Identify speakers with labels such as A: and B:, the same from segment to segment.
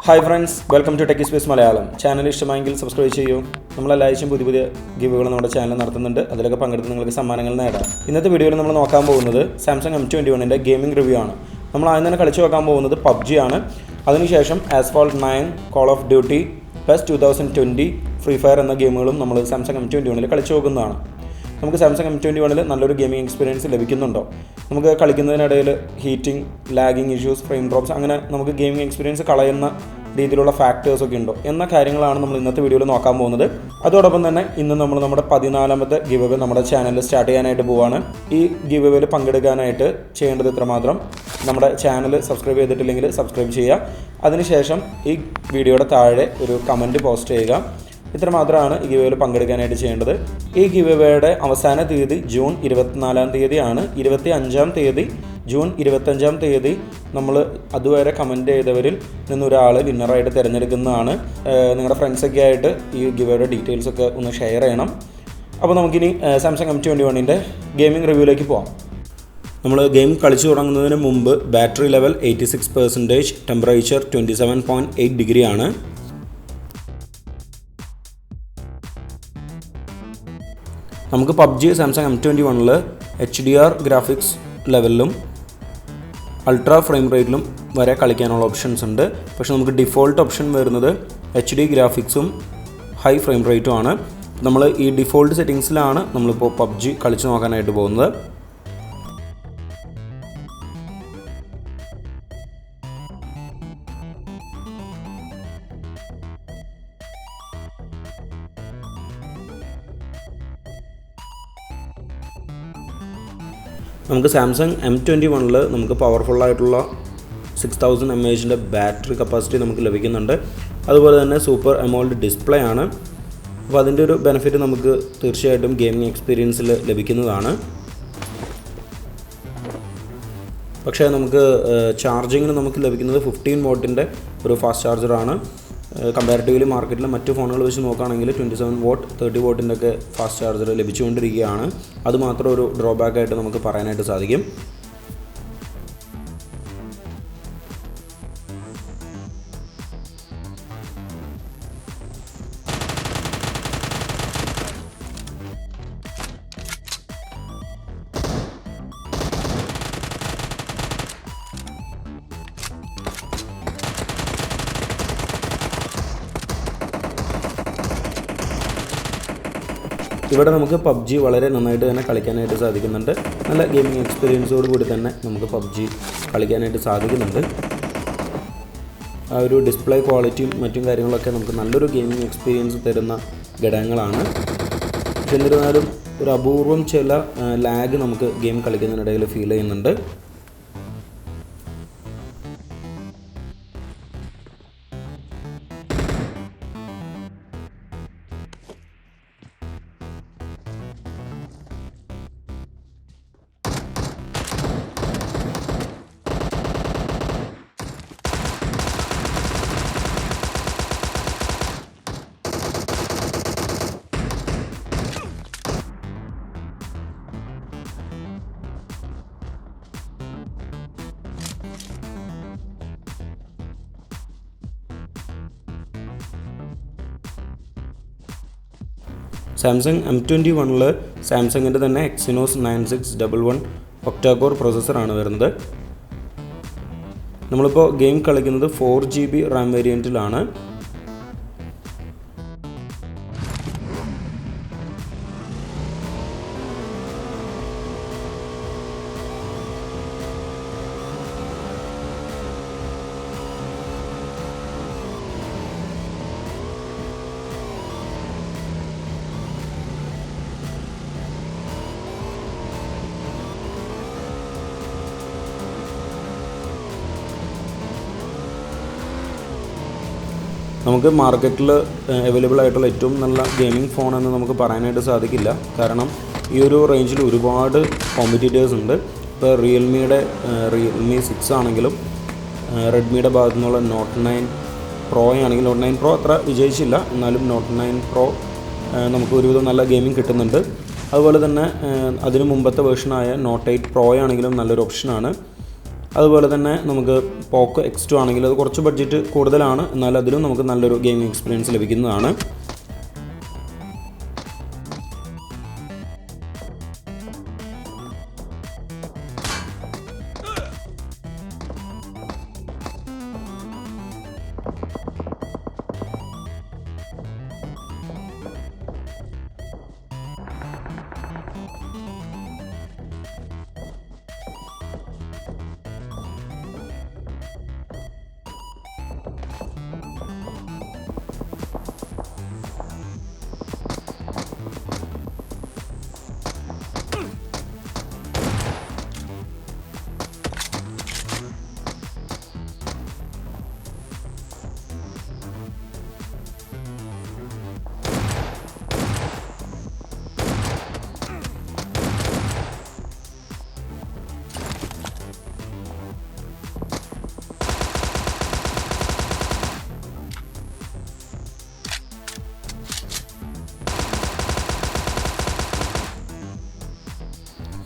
A: Hi friends, welcome to TechiSpace Malayalam. Channel ഇഷ്ടമായെങ്കിൽ subscribe ചെയ്യൂ. നമ്മൾ എല്ലാ ആഴ്ചയും പുതിയ ഗിവുകൾ നമ്മുടെ ചാനൽ നടത്തുന്നുണ്ട്. അതിലൊക്കെ പങ്കെടുത്ത് നിങ്ങൾക്ക് സമ്മാനങ്ങൾ നേടാം. ഇന്നത്തെ വീഡിയോയിൽ നമ്മൾ നോക്കാൻ പോകുന്നത് Samsung M21 ന്റെ ഗെയിമിംഗ് റിവ്യൂ ആണ്. നമ്മൾ ആദ്യം തന്നെ കളിച്ചു നോക്കാൻ പോകുന്നത് Pubg ആണ്. അതിനുശേഷം Asphalt 9, Call of Duty, Pess 2020, FreeFire എന്ന ഗെയിമുകളും നമ്മൾ Samsung M21 ൽ കളിച്ചു നോക്കുന്നതാണ്. നമുക്ക് Samsung M21 ൽ നല്ലൊരു ഗെയിമിംഗ് എക്സ്പീരിയൻസ് ലഭിക്കുന്നുണ്ടോ? നമുക്ക് കളിക്കുന്നതിനിടയിൽ heating, lagging issues, frame drops അങ്ങനെ നമുക്ക് ഗെയിമിംഗ് എക്സ്പീരിയൻസ് കളയുന്ന രീതിയിലുള്ള ഫാക്ടേഴ്സ് ഒക്കെ ഉണ്ടോ എന്ന കാര്യങ്ങളാണ് നമ്മൾ ഇന്നത്തെ വീഡിയോയിൽ നോക്കാൻ പോകുന്നത്. അതോടൊപ്പം തന്നെ ഇന്ന് നമ്മൾ നമ്മുടെ 14ാമത്തെ ഗിവ് അവേ നമ്മുടെ ചാനലിൽ സ്റ്റാർട്ട് ചെയ്യാനായിട്ട് പോവുകയാണ്. ഈ ഗിവ് അവേയിൽ പങ്കെടുക്കാനായിട്ട് ചെയ്യേണ്ടത് ഇത്രമാത്രം: നമ്മുടെ ചാനൽ സബ്സ്ക്രൈബ് ചെയ്തിട്ടില്ലെങ്കിൽ സബ്സ്ക്രൈബ് ചെയ്യുക. അതിനുശേഷം ഈ വീഡിയോയുടെ താഴെ ഒരു കമൻറ്റ് പോസ്റ്റ് ചെയ്യുക. ഇത്രമാത്രമാണ് ഈ ഗിവ് അവേയിൽ പങ്കെടുക്കാനായിട്ട് ചെയ്യേണ്ടത്. ഈ ഗിവ് അവേയുടെ അവസാന തീയതി ജൂൺ 24-ാം തീയതിയാണ്. 25-ാം തീയതി ജൂൺ 25-ാം തീയതി നമ്മൾ അതുവരെ കമൻറ്റ് ചെയ്തവരിൽ നിന്നൊരാൾ വിന്നറായിട്ട് തിരഞ്ഞെടുക്കുന്നതാണ്. നിങ്ങളുടെ ഫ്രണ്ട്സൊക്കെ ആയിട്ട് ഈ ഗിവ് അവേയുടെ ഡീറ്റെയിൽസൊക്കെ ഒന്ന് ഷെയർ ചെയ്യണം. അപ്പോൾ നമുക്കിനി സാംസങ് M21 ഗെയിമിംഗ് റിവ്യൂയിലേക്ക് പോകാം. നമ്മൾ ഗെയിം കളിച്ചു തുടങ്ങുന്നതിന് മുമ്പ് ബാറ്ററി ലെവൽ 86%, ടെമ്പറേച്ചർ 27.8 ഡിഗ്രി ആണ്. നമുക്ക് PUBG Samsung M21 HDR graphics ലെവലിലും അൾട്രാ ഫ്രെയിം റേറ്റിലും വരെ കളിക്കാനുള്ള ഓപ്ഷൻസ് ഉണ്ട്. പക്ഷേ നമുക്ക് ഡിഫോൾട്ട് ഓപ്ഷൻ വരുന്നത് HD ഗ്രാഫിക്സും ഹൈ ഫ്രെയിം റേറ്റും ആണ്. നമ്മൾ ഈ ഡിഫോൾട്ട് സെറ്റിങ്സിലാണ് നമ്മളിപ്പോൾ PUBG കളിച്ചു നോക്കാനായിട്ട് പോകുന്നത്. നമുക്ക് സാംസങ് M21 നമുക്ക് പവർഫുള്ളായിട്ടുള്ള 6000 mAh ബാറ്ററി കപ്പാസിറ്റി നമുക്ക് ലഭിക്കുന്നുണ്ട്. അതുപോലെ തന്നെ സൂപ്പർ AMOLED ഡിസ്പ്ലേ ആണ്. അപ്പോൾ അതിൻ്റെ ഒരു ബെനിഫിറ്റ് നമുക്ക് തീർച്ചയായിട്ടും ഗെയിമിംഗ് എക്സ്പീരിയൻസിൽ ലഭിക്കുന്നതാണ്. പക്ഷേ നമുക്ക് ചാർജിങ്ങിന് നമുക്ക് ലഭിക്കുന്നത് 15 വാട്ടിൻ്റെ ഒരു ഫാസ്റ്റ് ചാർജറാണ്. കമ്പാരിറ്റീവ്ലി മാർക്കറ്റിൽ മറ്റു ഫോണുകൾ വെച്ച് നോക്കുകയാണെങ്കിൽ 27 വാട്ട് 30 വാട്ടിൻ്റെ ഒക്കെ ഫാസ്റ്റ് ചാർജർ ലഭിച്ചുകൊണ്ടിരിക്കുകയാണ്. അതുമാത്രം ഒരു ഡ്രോബാക്കായിട്ട് നമുക്ക് പറയാനായിട്ട് സാധിക്കും. ഇവിടെ നമുക്ക് PUBG വളരെ നന്നായിട്ട് തന്നെ കളിക്കാനായിട്ട് സാധിക്കുന്നുണ്ട്. നല്ല ഗെയിമിംഗ് എക്സ്പീരിയൻസോട് കൂടി തന്നെ നമുക്ക് PUBG കളിക്കാനായിട്ട് സാധിക്കുന്നുണ്ട്. ആ ഒരു ഡിസ്പ്ലേ ക്വാളിറ്റിയും മറ്റും കാര്യങ്ങളൊക്കെ നമുക്ക് നല്ലൊരു ഗെയിമിംഗ് എക്സ്പീരിയൻസ് തരുന്ന ഘടകങ്ങളാണ്. പക്ഷെ എന്നിരുന്നാലും ഒരു അപൂർവം ചില ലാഗ് നമുക്ക് ഗെയിം കളിക്കുന്നതിനിടയിൽ ഫീൽ ചെയ്യുന്നുണ്ട്. സാംസങ് M21 സാംസങ്ങിൻ്റെ തന്നെ Exynos 9611 ഒക്ടാകോർ പ്രോസസ്സറാണ് വരുന്നത്. നമ്മളിപ്പോൾ ഗെയിം കളിക്കുന്നത് 4GB റാം വേരിയൻറ്റിലാണ്. നമുക്ക് മാർക്കറ്റിൽ അവൈലബിൾ ആയിട്ടുള്ള ഏറ്റവും നല്ല ഗെയിമിംഗ് ഫോണെന്ന് നമുക്ക് പറയാനായിട്ട് സാധിക്കില്ല. കാരണം ഈ ഒരു റേഞ്ചിൽ ഒരുപാട് കോമ്പറ്റീറ്റേഴ്സ് ഉണ്ട്. ഇപ്പോൾ റിയൽമി 6 ആണെങ്കിലും റെഡ്മിയുടെ ഭാഗത്തു നിന്നുള്ള Note 9 Pro ആണെങ്കിൽ Note 9 Pro അത്ര വിജയിച്ചില്ല. എന്നാലും Note 9 Pro നമുക്ക് ഒരുവിധം നല്ല ഗെയിമിംഗ് കിട്ടുന്നുണ്ട്. അതുപോലെ തന്നെ അതിന് മുമ്പത്തെ വേർഷനായ Note 8 Pro ആണെങ്കിലും നല്ലൊരു ഓപ്ഷനാണ്. അതുപോലെ തന്നെ നമുക്ക് പോക്കോ X2 ആണെങ്കിൽ അത് കുറച്ച് ബഡ്ജറ്റ് കൂടുതലാണ്, എന്നാൽ അതിലും നമുക്ക് നല്ലൊരു ഗെയിമിംഗ് എക്സ്പീരിയൻസ് ലഭിക്കുന്നതാണ്.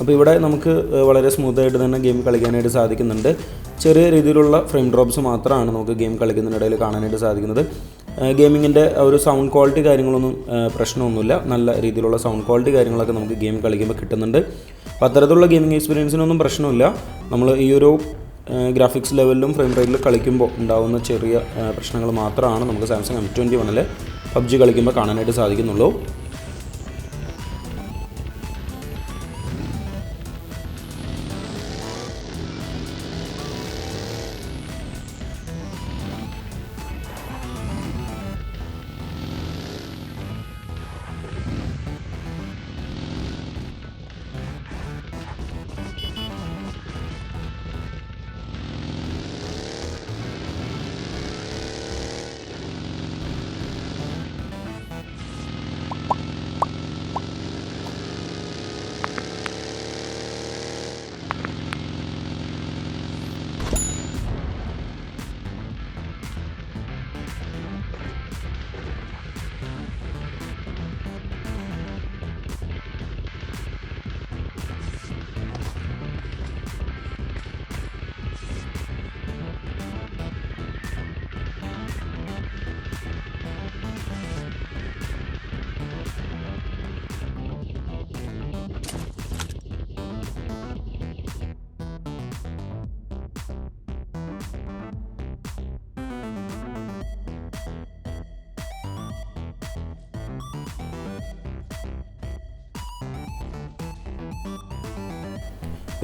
A: അപ്പോൾ ഇവിടെ നമുക്ക് വളരെ സ്മൂത്തായിട്ട് തന്നെ ഗെയിം കളിക്കാനായിട്ട് സാധിക്കുന്നുണ്ട്. ചെറിയ രീതിയിലുള്ള ഫ്രെയിം ഡ്രോപ്സ് മാത്രമാണ് നമുക്ക് ഗെയിം കളിക്കുന്നതിനിടയിൽ കാണാനായിട്ട് സാധിക്കുന്നത്. ഗെയിമിങ്ങിൻ്റെ ഒരു സൗണ്ട് ക്വാളിറ്റി കാര്യങ്ങളൊന്നും പ്രശ്നമൊന്നുമില്ല. നല്ല രീതിയിലുള്ള സൗണ്ട് ക്വാളിറ്റി കാര്യങ്ങളൊക്കെ നമുക്ക് ഗെയിം കളിക്കുമ്പോൾ കിട്ടുന്നുണ്ട്. അപ്പോൾ അത്തരത്തിലുള്ള ഗെയിമിംഗ് എക്സ്പീരിയൻസിനൊന്നും പ്രശ്നമില്ല. നമ്മൾ ഈ ഒരു ഗ്രാഫിക്സ് ലെവലിലും ഫ്രെയിം റേറ്റിൽ കളിക്കുമ്പോൾ ഉണ്ടാകുന്ന ചെറിയ പ്രശ്നങ്ങൾ മാത്രമാണ് നമുക്ക് സാംസങ് M21 PUBG കളിക്കുമ്പോൾ കാണാനായിട്ട് സാധിക്കുന്നുള്ളൂ.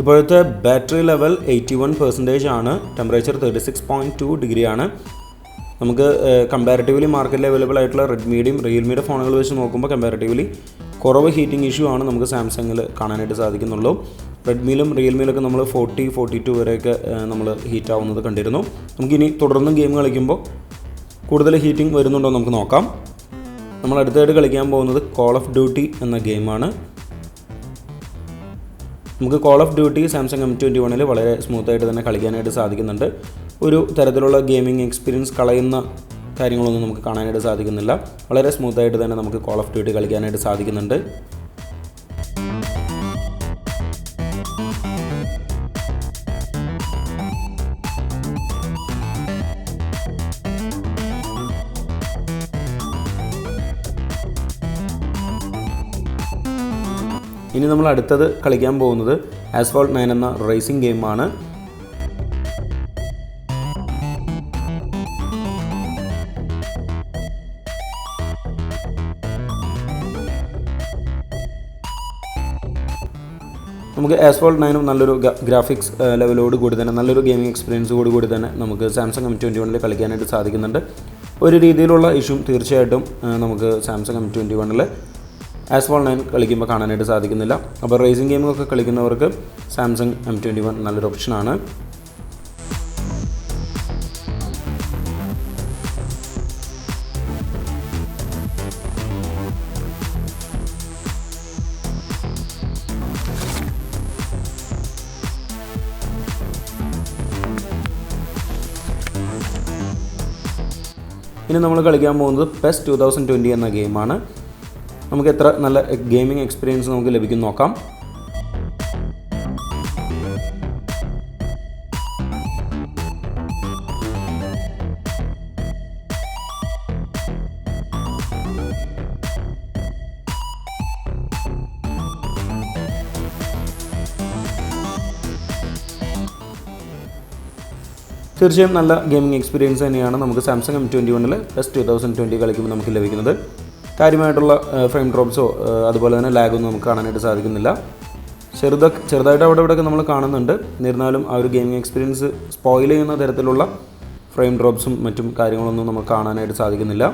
A: ഇപ്പോഴത്തെ ബാറ്ററി ലെവൽ 81% ആണ്. ടെമ്പറേച്ചർ 36.2 ഡിഗ്രി ആണ്. നമുക്ക് കമ്പാരിറ്റീവ്ലി മാർക്കറ്റിൽ അവൈലബിൾ ആയിട്ടുള്ള റെഡ്മിയുടെയും റിയൽമിയുടെ ഫോണുകൾ വെച്ച് നോക്കുമ്പോൾ കമ്പാരിറ്റീവ്ലി കുറവ് ഹീറ്റിംഗ് ഇഷ്യൂ ആണ് നമുക്ക് സാംസങ്ങിൽ കാണാനായിട്ട് സാധിക്കുന്നുള്ളൂ. റെഡ്മിയിലും റിയൽമിയിലൊക്കെ നമ്മൾ 40-42 വരെയൊക്കെ നമ്മൾ ഹീറ്റ് ആവുന്നത് കണ്ടിരുന്നു. നമുക്കിനി തുടർന്നും ഗെയിം കളിക്കുമ്പോൾ കൂടുതൽ ഹീറ്റിംഗ് വരുന്നുണ്ടോ നമുക്ക് നോക്കാം. നമ്മൾ അടുത്തായിട്ട് കളിക്കാൻ പോകുന്നത് കോൾ ഓഫ് ഡ്യൂട്ടി എന്ന ഗെയിമാണ്. നമുക്ക് call of duty Samsung M21 വളരെ സ്മൂത്തായിട്ട് തന്നെ കളിക്കാനായിട്ട് സാധിക്കുന്നുണ്ട്. ഒരു തരത്തിലുള്ള ഗെയിമിംഗ് എക്സ്പീരിയൻസ് കളയുന്ന കാര്യങ്ങളൊന്നും നമുക്ക് കാണാനായിട്ട് സാധിക്കുന്നില്ല. വളരെ സ്മൂത്തായിട്ട് തന്നെ നമുക്ക് കോൾ ഓഫ് ഡ്യൂട്ടി കളിക്കാനായിട്ട് സാധിക്കുന്നുണ്ട്. ഇനി നമ്മൾ അടുത്തത് കളിക്കാൻ പോകുന്നത് Asphalt 9 എന്ന റേസിംഗ് ഗെയിമാണ്. നമുക്ക് Asphalt 9 നല്ലൊരു ഗ്രാഫിക്സ് ലെവലോട് കൂടി തന്നെ നല്ലൊരു ഗെയിമിംഗ് എക്സ്പീരിയൻസോട് കൂടി തന്നെ നമുക്ക് സാംസങ് M21 കളിക്കാനായിട്ട് സാധിക്കുന്നുണ്ട്. ഒരു രീതിയിലുള്ള ഇഷ്യൂ തീർച്ചയായിട്ടും നമുക്ക് സാംസങ് M21 Asphalt 9 കളിക്കുമ്പോൾ കാണാനായിട്ട് സാധിക്കുന്നില്ല. അപ്പോൾ റേസിംഗ് ഗെയിമൊക്കെ കളിക്കുന്നവർക്ക് സാംസങ് M21 നല്ലൊരു ഓപ്ഷനാണ്. ഇനി നമ്മൾ കളിക്കാൻ പോകുന്നത് Pess 2020 എന്ന ഗെയിമാണ്. നമുക്ക് എത്ര നല്ല ഗെയിമിംഗ് എക്സ്പീരിയൻസ് നമുക്ക് ലഭിക്കും നോക്കാം. തീർച്ചയായും നല്ല ഗെയിമിംഗ് എക്സ്പീരിയൻസ് തന്നെയാണ് നമുക്ക് സാംസങ് M21 Pess 2020 കളിക്കുമ്പോൾ നമുക്ക് ലഭിക്കുന്നത്. കാര്യമായിട്ടുള്ള ഫ്രെയിം ഡ്രോപ്സോ അതുപോലെ തന്നെ ലാഗൊന്നും നമുക്ക് കാണാനായിട്ട് സാധിക്കുന്നില്ല. ചെറുതായിട്ട് അവിടെ ഇവിടെയൊക്കെ നമ്മൾ കാണുന്നുണ്ട്. എന്നിരുന്നാലും ആ ഒരു ഗെയിമിംഗ് എക്സ്പീരിയൻസ് സ്പോയിൽ ചെയ്യുന്ന തരത്തിലുള്ള ഫ്രെയിം ഡ്രോപ്സും മറ്റും കാര്യങ്ങളൊന്നും നമുക്ക് കാണാനായിട്ട് സാധിക്കുന്നില്ല.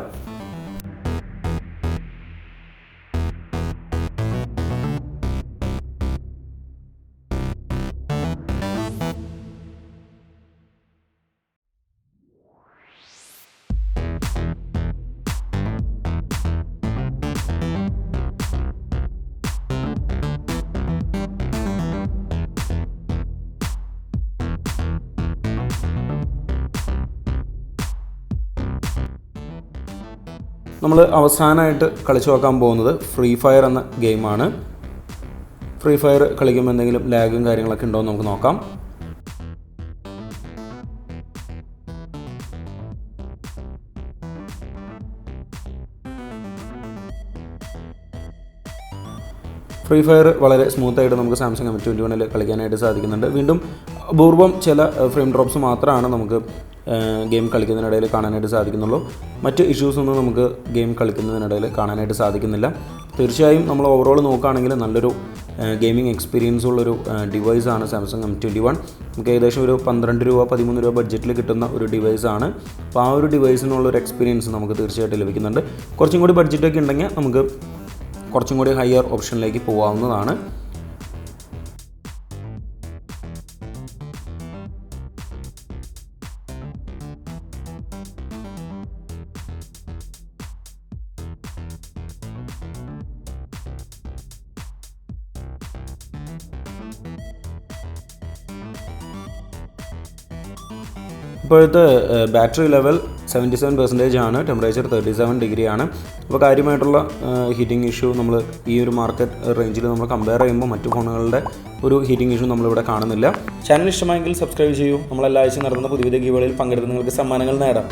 A: നമ്മൾ അവസാനമായിട്ട് കളിച്ചു നോക്കാൻ പോകുന്നത് FreeFire എന്ന ഗെയിമാണ്. FreeFire കളിക്കുമ്പോൾ എന്തെങ്കിലും ലാഗും കാര്യങ്ങളൊക്കെ ഉണ്ടോ എന്ന് നമുക്ക് നോക്കാം. FreeFire വളരെ സ്മൂത്തായിട്ട് നമുക്ക് സാംസങ് M21 കളിക്കാനായിട്ട് സാധിക്കുന്നുണ്ട്. വീണ്ടും അപൂർവം ചില ഫ്രെയിം ഡ്രോപ്സ് മാത്രമാണ് നമുക്ക് ഗെയിം കളിക്കുന്നതിനിടയിൽ കാണാനായിട്ട് സാധിക്കുന്നുള്ളൂ. മറ്റ് ഇഷ്യൂസൊന്നും നമുക്ക് ഗെയിം കളിക്കുന്നതിനിടയിൽ കാണാനായിട്ട് സാധിക്കുന്നില്ല. തീർച്ചയായും നമ്മൾ ഓവറോൾ നോക്കുകയാണെങ്കിൽ നല്ലൊരു ഗെയിമിംഗ് എക്സ്പീരിയൻസ് ഉള്ളൊരു ഡിവൈസാണ് സാംസങ് M21. നമുക്ക് ഏകദേശം ഒരു 12 രൂപ 13 രൂപ ബഡ്ജറ്റിൽ കിട്ടുന്ന ഒരു ഡിവൈസാണ്. അപ്പോൾ ആ ഒരു ഡിവൈസിനുള്ളൊരു എക്സ്പീരിയൻസ് നമുക്ക് തീർച്ചയായിട്ടും ലഭിക്കുന്നുണ്ട്. കുറച്ചും കൂടി ബഡ്ജറ്റൊക്കെ ഉണ്ടെങ്കിൽ നമുക്ക് കുറച്ചും കൂടി ഹയർ ഓപ്ഷനിലേക്ക് പോകാവുന്നതാണ്. ഇപ്പോഴത്തെ ബാറ്ററി ലെവൽ 77% ആണ്, ടെമ്പറേച്ചർ 37 ഡിഗ്രി ആണ്. അപ്പോൾ കാര്യമായിട്ടുള്ള ഹീറ്റിംഗ് ഇഷ്യൂ നമ്മൾ ഈ ഒരു മാർക്കറ്റ് റേഞ്ചിൽ നമ്മൾ കമ്പയർ ചെയ്യുമ്പോൾ മറ്റു ഫോണുകളുടെ ഒരു ഹീറ്റിംഗ് ഇഷ്യൂ നമ്മളിവിടെ കാണുന്നില്ല. ചാനൽ ഇഷ്ടമായെങ്കിൽ സബ്സ്ക്രൈബ് ചെയ്യൂ. നമ്മളെല്ലാ ആഴ്ച നടത്തുന്ന പുതിയ ഗീവുകളിൽ പങ്കെടുത്ത് നിങ്ങൾക്ക് സമ്മാനങ്ങൾ നേടാം.